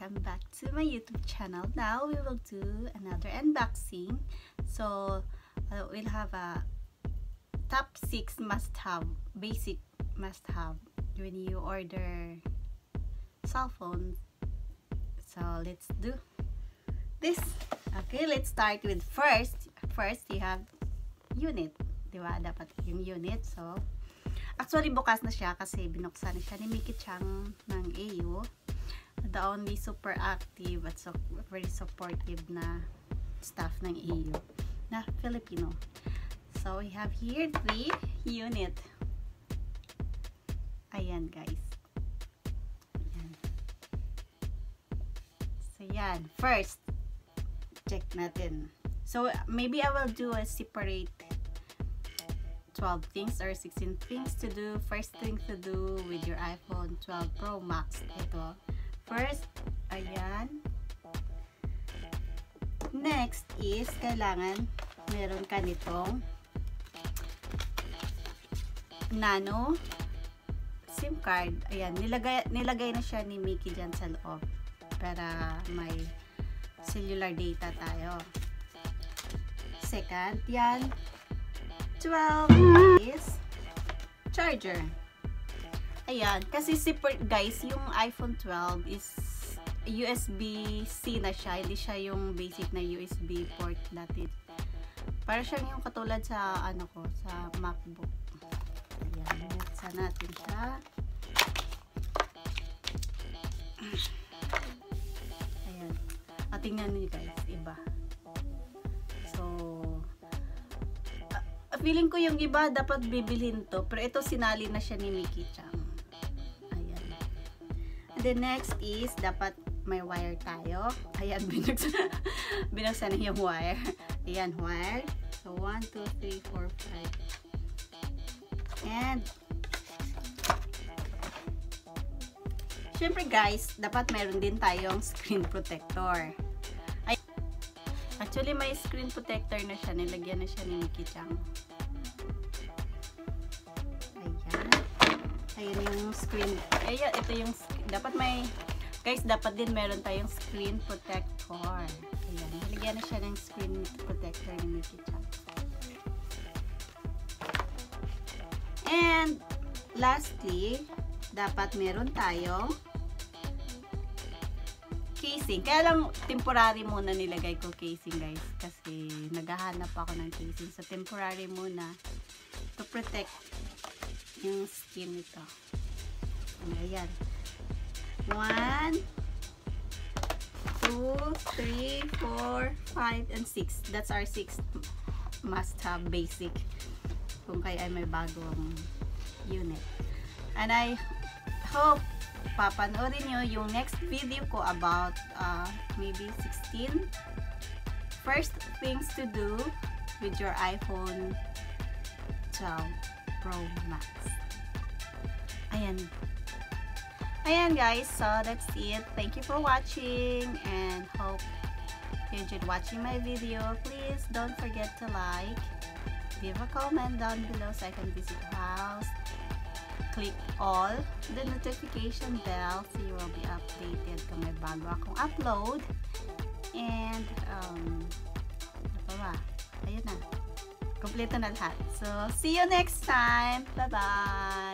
welcome back to my YouTube channel. Now we will do another unboxing. So we'll have a top 6 must-have, basic must-have when you order cell phone. So let's do this. Okay, let's start with first you have unit, diba? Dapat yung unit. So actually bukas na siya kasi binuksan na siya ni Mickey Chang ng AU. The only super active at so very supportive na staff ng AU na Filipino. So we have here 3 unit. Ayan guys. Ayan. So yan, first check natin. So maybe I will do a separate 12 things or 16 things to do. First thing to do with your iPhone 12 Pro Max. Ito. First, ayan. Next is, kailangan meron ka nitong nano SIM card. Ayan, nilagay na siya ni Mickey dyan sa loob para may cellular data tayo. Second, yan. 12 is charger. Ayan, kasi guys, yung iPhone 12 is USB-C na siya, hindi siya yung basic na USB port dati. Para siyang yung katulad sa ano ko, sa MacBook. Ayan, binuksan natin siya. Ayan. At tingnan niyo guys, iba. So feeling ko yung iba dapat bibilhin to, pero ito sinali na siya ni Mickey Chang. Ayan. And then next is dapat may wire tayo. Ayan, binuksan na yung wire. Ayan, wire. So 1, 2, 3, 4, 5. And syempre guys, dapat meron din tayong screen protector. Actually, may screen protector na siya. Nilagyan na siya ni Mickey Chang. Ayan. Ayan yung screen. Ayan, ito yung, dapat may, guys, dapat din meron tayong screen protector. Ayan, nilagyan na siya ng screen protector ni Mickey Chang. And, lastly, dapat meron tayong casing. Kaya lang temporary muna nilagay ko casing guys kasi naghahanap ako ng casing. So temporary muna to protect yung skin nito. Ayan. 1, 2, 3, 4, 5, and 6. That's our 6 must have basic kung kayo ay may bagong unit. And I hope papanoorin nyo yung next video ko about maybe 16 first things to do with your iPhone 12 Pro Max. Ayan guys, so that's it. Thank you for watching and hope you enjoyed watching my video. Please don't forget to like, leave a comment down below so I can visit your house. Click all the notification bell so you will be updated kung may bago akong upload. And ano pa ba? Ayun na. Kompleto na lahat. So see you next time. Bye bye.